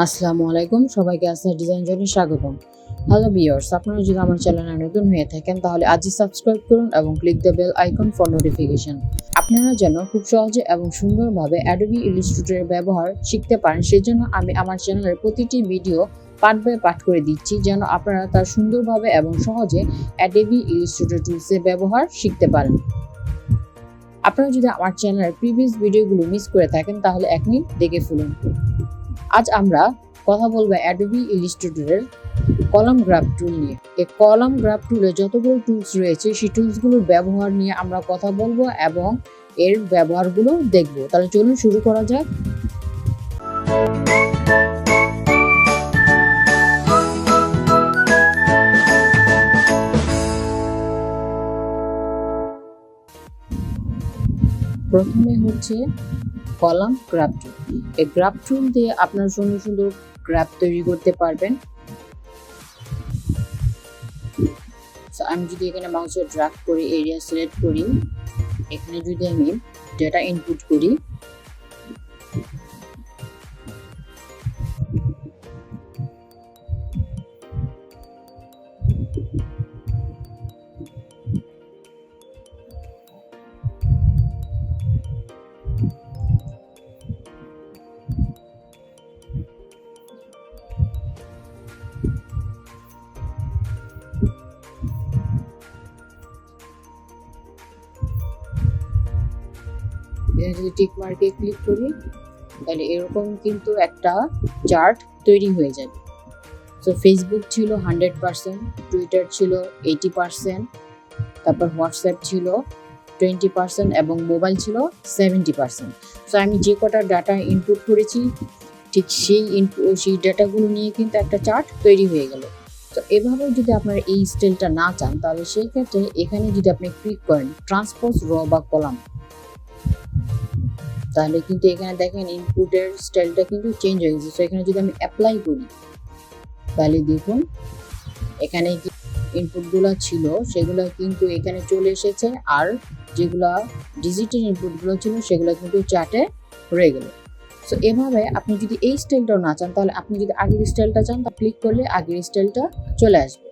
আসসালামু আলাইকুম, সবাইকে আসার ডিজাইন জোনে স্বাগতম। হ্যালো ভিউয়ার্স, আপনারা যদি আমার চ্যানেলে নতুন হয়ে থাকেন তাহলে আজই সাবস্ক্রাইব করুন এবং click the bell icon for notification. আপনারা যেন খুব সহজে এবং সুন্দরভাবে অ্যাডোবি ইলাস্ট্রেটরের ব্যবহার শিখতে পারেন, সেজন্য আমি আমার চ্যানেলের প্রতিটি ভিডিও পার্ট বাই পার্ট করে দিচ্ছি, যেন আপনারা তার সুন্দরভাবে এবং সহজে অ্যাডোবি ইলাস্ট্রেটর টুলসের ব্যবহার শিখতে পারেন। আপনারা যদি আমার চ্যানেলের প্রিভিয়াস ভিডিওগুলো মিস করে থাকেন তাহলে এখনই দেখে ফেলুন। আজ আমরা কথা বলবো অ্যাডোবি ইলাস্ট্রেটরের কলাম গ্রাফ টুল নিয়ে। এই কলাম গ্রাফ টুলে যতগুলো টুলস রয়েছে সেই টুলসগুলোর ব্যবহার নিয়ে আমরা কথা বলবো এবং এর ব্যবহারগুলো দেখব। তাহলে চলুন শুরু করা যাক। প্রথমে হচ্ছে কলাম গ্রাফ টুল। এই গ্রাফ টুল দিয়ে আপনারা সুন্দর সুন্দর গ্রাফ তৈরি করতে পারবেন। আমি যদি এখানে মাউসে ড্র্যাগ করি, এরিয়া সিলেক্ট করি, এখানে যদি আমি ডেটা ইনপুট করি, এখানে যদি টিক মার্কে ক্লিক করি তাহলে এরকম কিন্তু একটা চার্ট তৈরি হয়ে যাবে। সো ফেসবুক ছিল 100%, টুইটার ছিল 80%, তারপর হোয়াটসঅ্যাপ ছিল 20% এবং মোবাইল ছিল 70%। সো আমি যে কটা ডাটা ইনপুট করেছি ঠিক সেই ডাটাগুলো নিয়ে কিন্তু একটা চার্ট তৈরি হয়ে গেল। তো এভাবে যদি আপনারা এই স্টাইলটা না চান তাহলে সেই ক্ষেত্রে এখানে যদি আপনি ক্লিক করেন ট্রান্সপোজ র বা কলাম, তাহলে কিন্তু এখানে দেখেন ইনপুটের স্টাইলটা কিন্তু চেঞ্জ হয়ে গেছে। সো এখানে যদি আমি অ্যাপ্লাই করি তাহলে দেখুন এখানে ইনপুটগুলো ছিল সেগুলো কিন্তু এখানে চলে এসেছে, আর যেগুলা ডিজিটাল ইনপুটগুলো ছিল সেগুলো কিন্তু চার্টে রয়ে গেল। সো এভাবে আপনি যদি এই স্টাইলটাও না চান তাহলে আপনি যদি আগের স্টাইলটা চান তা ক্লিক করলে আগের স্টাইলটা চলে আসবে।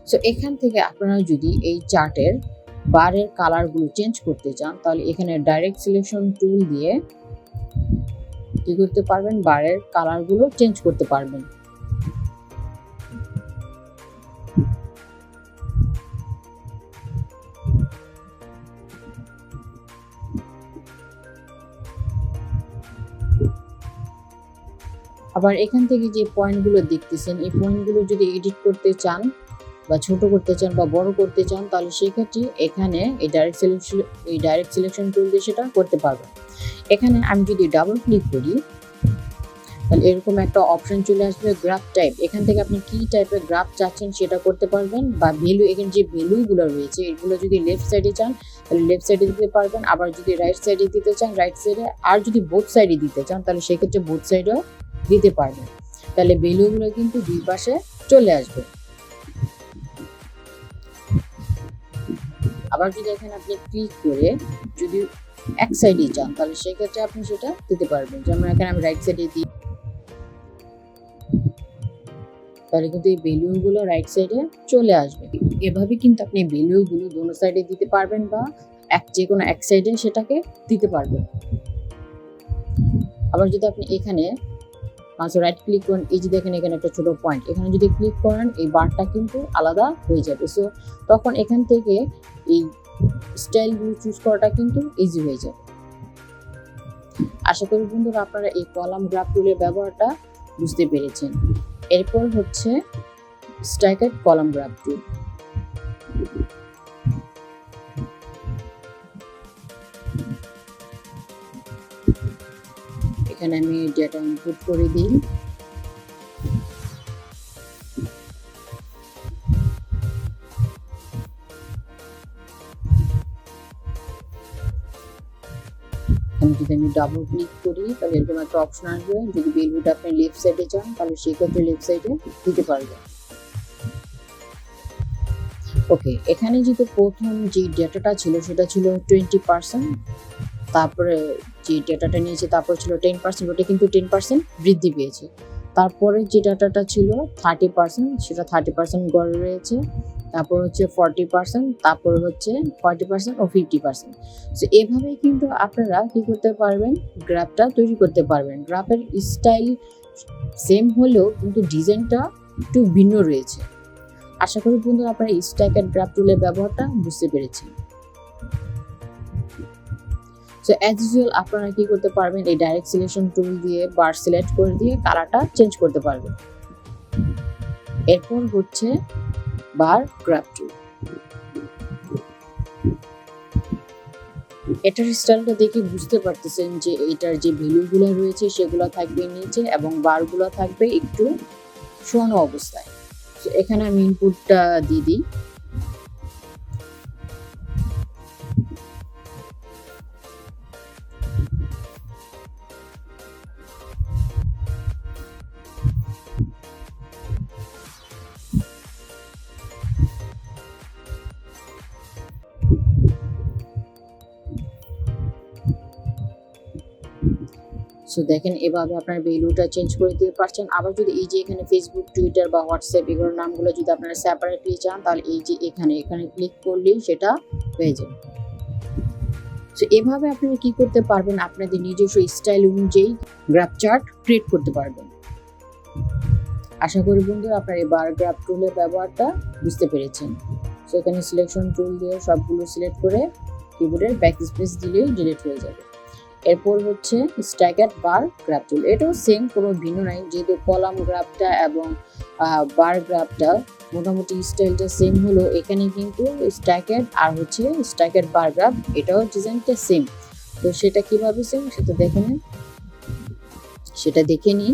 সো এখান থেকে আপনারা যদি এই চার্টের বারের কালারগুলো চেঞ্জ করতে চান তাহলে এখানে ডাইরেক্ট সিলেকশন টুল দিয়ে কি করতে পারবেন, বারের কালারগুলো চেঞ্জ করতে পারবেন। আবার এখান থেকে যে পয়েন্টগুলো দেখতেছেন এই পয়েন্টগুলো যদি এডিট করতে চান বা ছোট করতে চান বা বড় করতে চান তাহলে সেক্ষেত্রে এখানে এই ডাইরেক্ট সিলেকশন টুল দিয়ে সেটা করতে পারবেন। এখানে আমি যদি ডাবল ক্লিক করি তাহলে এরকম একটা অপশন চলে আসবে গ্রাফ টাইপ। এখান থেকে আপনি কি টাইপের গ্রাফ চাচ্ছেন সেটা করতে পারবেন, বা ভ্যালু, এখানে যে ভ্যালুগুলো রয়েছে এগুলো যদি লেফট সাইডে চান তাহলে লেফট সাইডে দিতে পারবেন, আবার যদি রাইট সাইডে দিতে চান রাইট সাইডে, আর যদি বোথ সাইডে দিতে চান তাহলে সেক্ষেত্রে বোথ সাইডেও দিতে পারবেন। তাহলে ভ্যালুগুলো কিন্তু দুই পাশে চলে আসবে। আবার যদি এখানে আপনি ক্লিক করে যদি এক সাইডে চান তাহলে সেক্ষেত্রে আপনি সেটা দিতে পারবেন। যেমন এখানে আমি রাইট সাইডে দিই, তাহলে কিন্তু এই ভ্যালুগুলো রাইট সাইডে চলে আসবে। এভাবে কিন্তু আপনি ভ্যালুগুলো দোনো সাইডে দিতে পারবেন বা যে কোনো এক সাইডে সেটাকে দিতে পারবেন। আবার যদি আপনি এখানে রাইট ক্লিক করেন, এই যে দেখেন এখানে একটা ছোট পয়েন্ট, এখানে যদি ক্লিক করেন এই বারটা কিন্তু আলাদা হয়ে যাবে। সো তখন এখান থেকে এই স্টাইলগুলো চুজ করাটা কিন্তু ইজি হয়ে যাবে। আশা করি বন্ধুরা আপনারা এই কলাম গ্রাফ টুলের ব্যবহারটা বুঝতে পেরেছেন। এরপর হচ্ছে স্ট্যাকেড কলাম গ্রাফ টুল। এখানে আমি ডেটা ইনপুট করে দিই, যদি আমি ডাবল ক্লিক করি তাহলে এরকম একটা অপশন আসবে। যদি ভ্যালুটা আপনি লেফট সাইডে চান তাহলে সেক্ষেত্রে লেফট সাইডে দিতে পারবেন। ওকে, এখানে যেহেতু প্রথম যে ডেটাটা ছিল সেটা ছিল 20%, তারপরে যে ডাটাটা নিয়েছে তারপর ছিল 10%, ওটা কিন্তু 10% বৃদ্ধি পেয়েছে। তারপরে যে ডাটাটা ছিল 30%, সেটা 30% গড়ে রয়েছে। তারপর হচ্ছে 40%, তারপর হচ্ছে 40% ও 50%। সো এভাবেই কিন্তু আপনারা কি করতে পারবেন, গ্রাফটা তৈরি করতে পারবেন। গ্রাফের স্টাইল সেম হলেও কিন্তু ডিজাইনটা একটু ভিন্ন রয়েছে। আশা করি বন্ধুরা আপনারা স্ট্যাকের গ্রাফ টুলের ব্যবহারটা বুঝতে পেরেছেন। সো অ্যাজ ইউজুয়াল আপনারা কি করতে পারবেন, এই ডাইরেক্ট সিলেকশন টুল দিয়ে বার সিলেক্ট করে দিয়ে কালারটা চেঞ্জ করতে পারবেন। এরপর হচ্ছে বার গ্রাফ টুল। এটার স্টাইলটা দেখে বুঝতে পারতেছেন যে এটার যে ভ্যালুগুলো রয়েছে সেগুলো থাকবে নিচে এবং বারগুলো থাকবে একটু শোয়ানো অবস্থায়। তো এখানে আমি ইনপুটটা দিয়ে দিই। সো দেখেন এভাবে আপনার ভ্যালুটা চেঞ্জ করে দিতে পারছেন। আবার যদি এই যে এখানে ফেসবুক, টুইটার বা হোয়াটসঅ্যাপ এগুলোর নামগুলো যদি আপনারা সেপারেটলি চান তাহলে এই যে এখানে ক্লিক করলেই সেটা হয়ে যাবে। সো এভাবে আপনারা কি করতে পারবেন, আপনাদের নিজস্ব স্টাইল অনুযায়ী গ্রাফ চার্ট ক্রিয়েট করতে পারবেন। আশা করি বন্ধুরা আপনারা এই বার গ্রাফ টুলের ব্যবহারটা বুঝতে পেরেছেন। সো এখানে সিলেকশন টুল দিয়ে সবগুলো সিলেক্ট করে কিবোর্ডের ব্যাক স্পেস দিলেই ডিলিট হয়ে যাবে। এরপর হচ্ছে স্ট্যাকার্ড বার গ্রাফ টুল। এটাও সেম, কোনো ভিন্ন নাই, যেহেতু কলাম গ্রাফটা এবং বার গ্রাফটা মোটামুটি স্টাইলটা সেম হলো, এখানে কিন্তু স্ট্যাকার্ড আর হচ্ছে স্ট্যাকার্ড বার গ্রাফ এটাও ডিজাইনটা সেম। তো সেটা কিভাবে সেম সেটা দেখে নিই।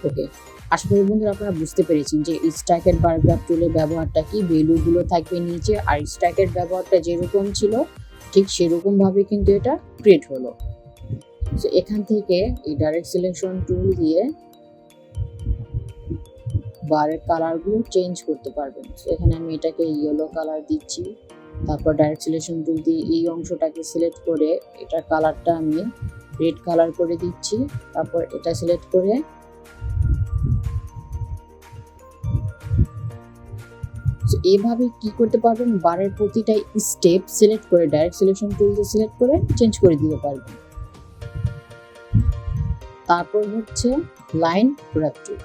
ওকে, আশা করি বন্ধুরা আপনারা বুঝতে পেরেছেন যে স্ট্যাকের বার গ্রাফ টুলের ব্যবহারটা কি। ভ্যালুগুলো থাকবে নিচে আর স্ট্যাকের ব্যবহারটা যেরকম ছিল ঠিক সেরকম ভাবে কিন্তু এটা ক্রিয়েট হলো। তো এখান থেকে এই ডাইরেক্ট সিলেকশন টুল দিয়ে বারের কালারগুলো চেঞ্জ করতে পারবেন। তো এখানে আমি এটাকে ইয়েলো কালার দিচ্ছি। তারপর ডাইরেক্ট সিলেকশন টুল দিয়ে এই অংশটাকে সিলেক্ট করে এটার কালারটা আমি রেড কালার করে দিচ্ছি। তারপর এটা সিলেক্ট করে এইভাবে কি করতে পারবেন, বারের প্রতিটা স্টেপ সিলেক্ট করে ডাইরেক্ট সিলেকশন টুল দিয়ে সিলেক্ট করে চেঞ্জ করে দিতে পারবেন। তারপর হচ্ছে লাইন গ্রাফ টুল।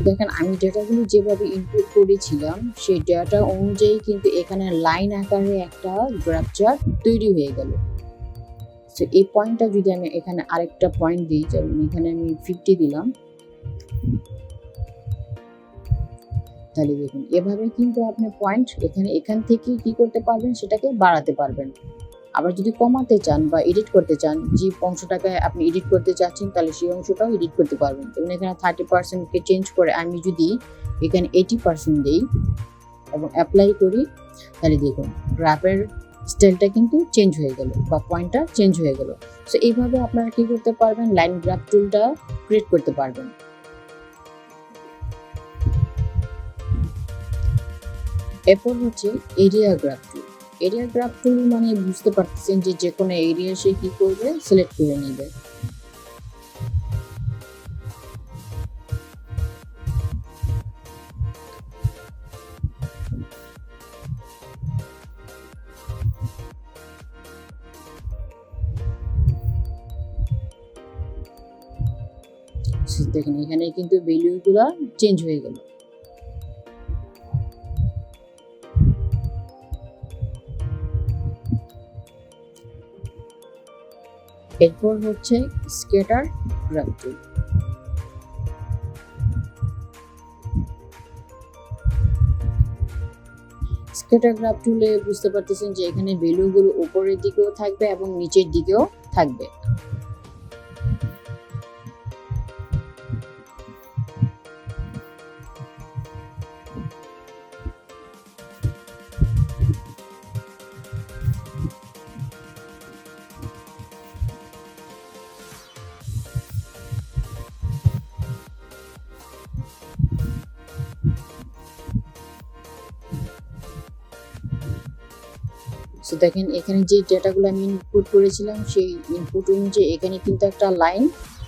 দেখেন আমি ডেটাগুলো যেভাবে ইনপুট করেছিলাম সেই ডেটা অনুযায়ী কিন্তু এখানে লাইন আকারে একটা গ্রাফ চার্ট তৈরি হয়ে গেল। তো এই পয়েন্টটা যদি আমি এখানে আরেকটা পয়েন্ট দিই, যেমন এখানে আমি 50 দিলাম, তাহলে দেখুন এভাবে কিন্তু আপনি পয়েন্ট এখান থেকে কি করতে পারবেন, সেটাকে বাড়াতে পারবেন। আবার যদি কমাতে চান বা এডিট করতে চান, যে অংশটাকে আপনি এডিট করতে চাচ্ছেন তাহলে সেই অংশটাও এডিট করতে পারবেন। যেমন এখানে 30%কে চেঞ্জ করে আমি যদি এখানে 80% দিই এবং অ্যাপ্লাই করি, তাহলে দেখুন গ্রাফের স্টাইলটা কিন্তু চেঞ্জ হয়ে গেল বা পয়েন্টটা চেঞ্জ হয়ে গেল। সো এইভাবে আপনারা কি করতে পারবেন, লাইন গ্রাফ টুলটা ক্রিয়েট করতে পারবেন। এরপর হচ্ছে এরিয়া গ্রাফ টুল। এরিয়া গ্রাফ টুল মানে বুঝতে পারতেছেন যে কোনো এরিয়া সে কি করবে, সিলেক্ট করে নেবে। দেখেন এখানে কিন্তু ভ্যালুগুলো চেঞ্জ হয়ে গেল। এরপর হচ্ছে স্কেটার গ্রাফ টুল। স্কেটার গ্রাফ টুলে বুঝতে পারতেছেন যে এখানে ভ্যালুগুলো উপরের দিকেও থাকবে এবং নিচের দিকেও থাকবে। সো দেখেন এখানে যে ডেটাগুলো আমি ইনপুট করেছিলাম সেই ইনপুট অনুযায়ী এখানে কিন্তু একটা লাইন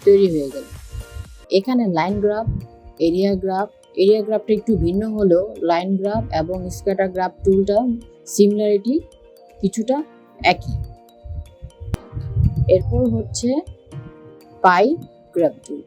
তৈরি হয়ে গেল। এখানে লাইন গ্রাফ, এরিয়া গ্রাফটা একটু ভিন্ন হলেও লাইন গ্রাফ এবং স্ক্যাটার গ্রাফ টুলটা সিমিলারিটি কিছুটা একই। এরপর হচ্ছে পাই গ্রাফ টুল।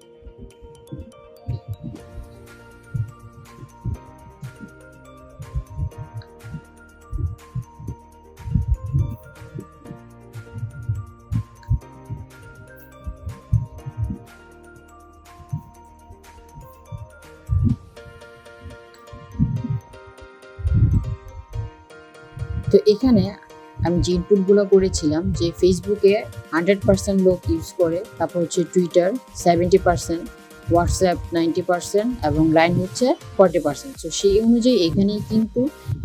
তো এখানে আমি যে ইনপুটগুলো করেছিলাম যে ফেসবুকে 100% লোক ইউজ করে, তারপর হচ্ছে টুইটার 70%, হোয়াটসঅ্যাপ 90% এবং লাইন হচ্ছে 40%। সো সেই অনুযায়ী এখানে কিন্তু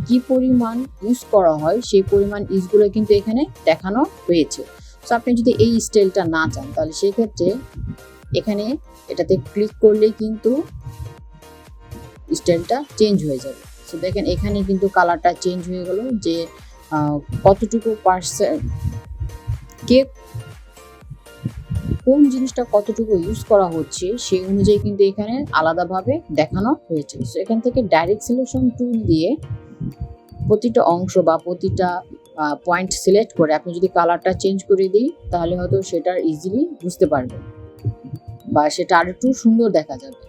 কি পরিমাণ ইউজ করা হয় সেই পরিমাণ ইউজগুলো কিন্তু এখানে দেখানো হয়েছে। সো আপনি যদি এই স্টাইলটা না চান তাহলে সেক্ষেত্রে এখানে এটাতে ক্লিক করলেই কিন্তু স্টাইলটা চেঞ্জ হয়ে যাবে। সো দেখেন এখানে কিন্তু কালারটা চেঞ্জ হয়ে গেল যে কতটুকু পার্সেন্ট কে কোন জিনিসটা কতটুকু ইউজ করা হচ্ছে সেই অনুযায়ী কিন্তু এখানে আলাদাভাবে দেখানো হয়েছে। সো এখান থেকে ডাইরেক্ট সিলেকশন টুল দিয়ে প্রতিটা অংশ বা প্রতিটা পয়েন্ট সিলেক্ট করে আপনি যদি কালারটা চেঞ্জ করে দিই তাহলে হয়তো সেটা ইজিলি বুঝতে পারবেন বা সেটা আরো একটু সুন্দর দেখা যাবে।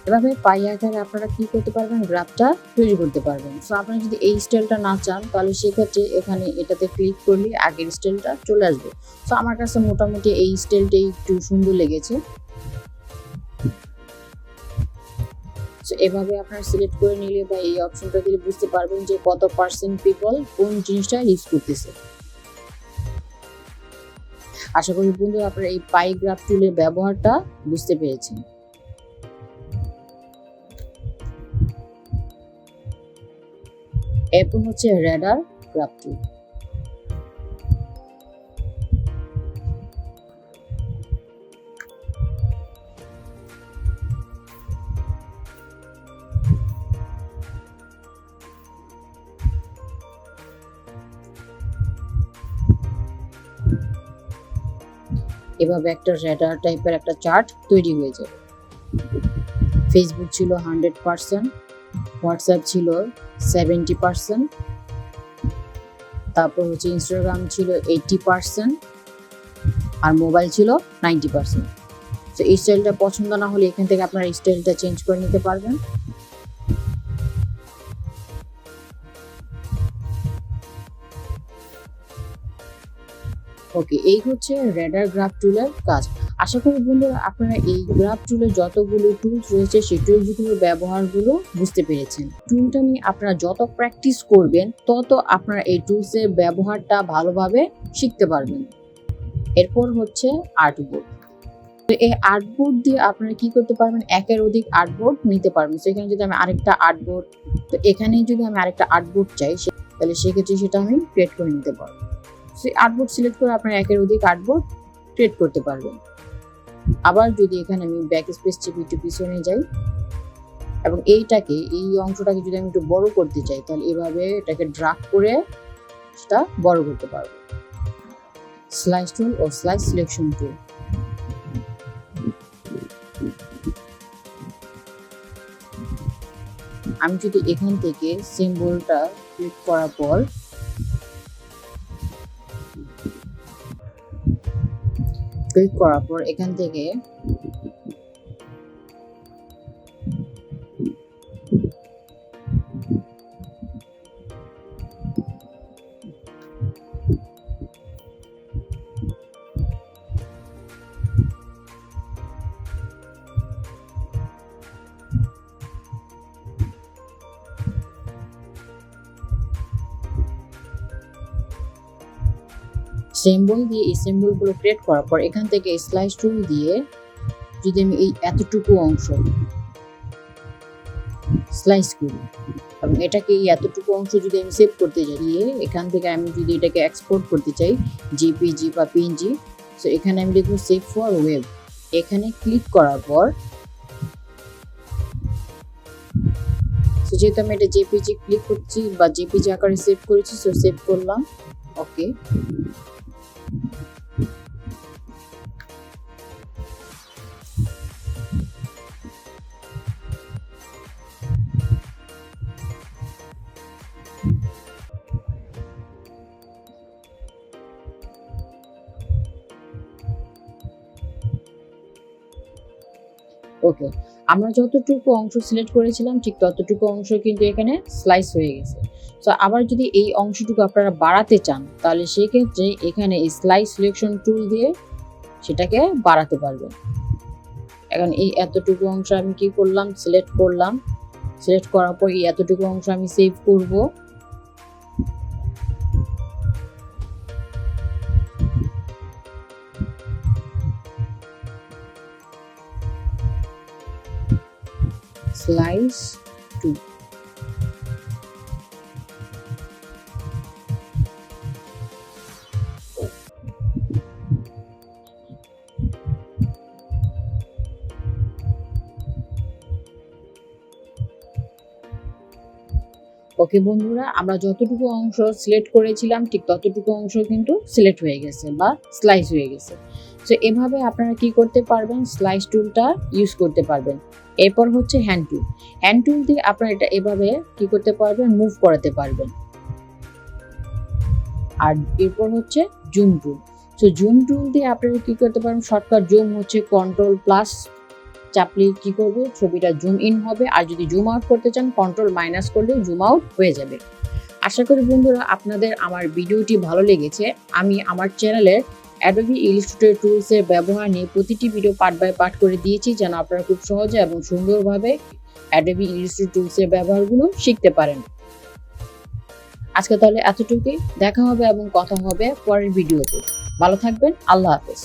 এভাবে পাই আকারে আপনারা কি করতে পারবেন, গ্রাফটা তৈরি করতে পারবেন। সো আপনারা যদি এই স্টাইলটা না চান তাহলে সেক্ষেত্রে এখানে এটাতে ক্লিক করলে আগের স্টাইলটা চলে আসবে। সো আমার কাছে মোটামুটি এই স্টাইলটাই একটু সুন্দর লেগেছে। সো এভাবে আপনারা সিলেক্ট করে নিলে বা এই অপশনটা দিলে বুঝতে পারবেন যে কত পার্সেন্ট পিপল কোন জিনিসটা ইউজ করতেছে। আশা করি বন্ধুরা আপনারা এই পাই গ্রাফ টুলের ব্যবহারটা বুঝতে পেরেছেন। এরপর হচ্ছে রেডার গ্রাফ টুল। এভাবে একটা রেডার টাইপের একটা চার্ট তৈরি হয়ে যাবে। ফেসবুক ছিল 100%, হোয়াটসঅ্যাপ ছিল 70%, তারপর হচ্ছে ইনস্টাগ্রাম ছিল 80% আর মোবাইল ছিল 90%। তো এই স্টাইলটা পছন্দ না হলে এখান থেকে আপনারা স্টাইলটা চেঞ্জ করে নিতে পারবেন। ওকে, এই হচ্ছে রেডার গ্রাফ টুলের কাজ। আশা করি বন্ধুরা আপনারা এই গ্রাফ টুলের যতগুলো টুলস রয়েছে সেই টুলসগুলোর ব্যবহারগুলো বুঝতে পেরেছেন। টুলটা নিয়ে আপনারা যত প্র্যাকটিস করবেন তত আপনারা এই টুলসের ব্যবহারটা ভালোভাবে শিখতে পারবেন। এরপর হচ্ছে আর্টবোর্ড। তো এই আর্টবোর্ড দিয়ে আপনারা কি করতে পারবেন, একের অধিক আর্টবোর্ড নিতে পারবেন। সেখানে যদি আমি আরেকটা আর্টবোর্ড, তো এখানেই যদি আমি আরেকটা আর্টবোর্ড চাই তাহলে সেক্ষেত্রে সেটা আমি ক্রিয়েট করে নিতে পারবো। সেই আর্টবোর্ড সিলেক্ট করে আপনারা একের অধিক আর্টবোর্ড ক্রিয়েট করতে পারবেন। আবার যদি এখানে আমি ব্যাক স্পেস চেপে একটু পিছনে যাই এবং এই অংশটাকে যদি আমি একটু বড় করতে চাই তাহলে এভাবে এটাকে ড্রাগ করে সেটা বড় করতে পারবো। স্লাইস টুল ও স্লাইস সিলেকশন টুল। আমি যদি এখান থেকে সিম্বলটা ক্লিক করার পর এখান থেকে সিম্বল দিয়ে এই সিম্বলগুলো ক্রিয়েট করার পর এখান থেকে স্লাইস টুল দিয়ে যদি আমি এই এতটুকু অংশ স্লাইস করি এবং এটাকে এই এতটুকু অংশ যদি আমি সেভ করতে চাই, এখান থেকে আমি যদি এটাকে এক্সপোর্ট করতে চাই জেপিজি বা পিএনজি, সো এখানে আমি লিখব সেভ ফর ওয়েব। এখানে ক্লিক করার পর যেহেতু আমি এটা জেপিজি ক্লিক করছি বা জেপিজি আকারে সেভ করেছি, সো সেভ করলাম, ওকে। ওকে, আমরা যতটুকু অংশ সিলেক্ট করেছিলাম ঠিক ততটুকু অংশ কিন্তু এখানে স্লাইস হয়ে গেছে। সো আবার যদি এই অংশটুকু আপনারা বাড়াতে চান তাহলে সেক্ষেত্রে এখানে এই স্লাইস সিলেকশন টুল দিয়ে সেটাকে বাড়াতে পারবেন। এখন এই এতটুকু অংশ আমি কি করলাম, সিলেক্ট করলাম, সিলেক্ট করার পর এই এতটুকু অংশ আমি সেভ করব। স্লাইস টু ওকে বন্ধুরা, আমরা যতটুকু অংশ সিলেক্ট করেছিলাম ঠিক ততটুকু অংশ কিন্তু সিলেক্ট হয়ে গেছে বা স্লাইস হয়ে গেছে। সো এভাবে আপনারা কি করতে পারবেন, স্লাইস টুলটা ইউজ করতে পারবেন। এরপর হচ্ছে হ্যান্ড টুল। হ্যান্ড টুল দিয়ে আপনারা এটা এভাবে কি করতে পারবেন, মুভ করাতে পারবেন। আর এরপর হচ্ছে জুম টুল। সো জুম টুল দিয়ে আপনারা কি করতে পারবেন, শর্টকাট জুম হচ্ছে কন্ট্রোল প্লাস চাপলে কি করবে, ছবিটা জুম ইন হবে, আর যদি জুম আউট করতে চান কন্ট্রোল মাইনাস করলে জুম আউট হয়ে যাবে। আশা করি বন্ধুরা আপনাদের আমার ভিডিওটি ভালো লেগেছে। আমি আমার চ্যানেলের অ্যাডোবি ইলাস্ট্রেটর টুলসের ব্যবহার নিয়ে প্রতিটি ভিডিও পার্ট বাই পার্ট করে দিয়েছি, যেন আপনারা খুব সহজে এবং সুন্দরভাবে অ্যাডোবি ইলাস্ট্রেটর টুলসের ব্যবহারগুলো শিখতে পারেন। আজকে তাহলে এতটুকুই, দেখা হবে এবং কথা হবে পরের ভিডিওতে। ভালো থাকবেন, আল্লাহ হাফেজ।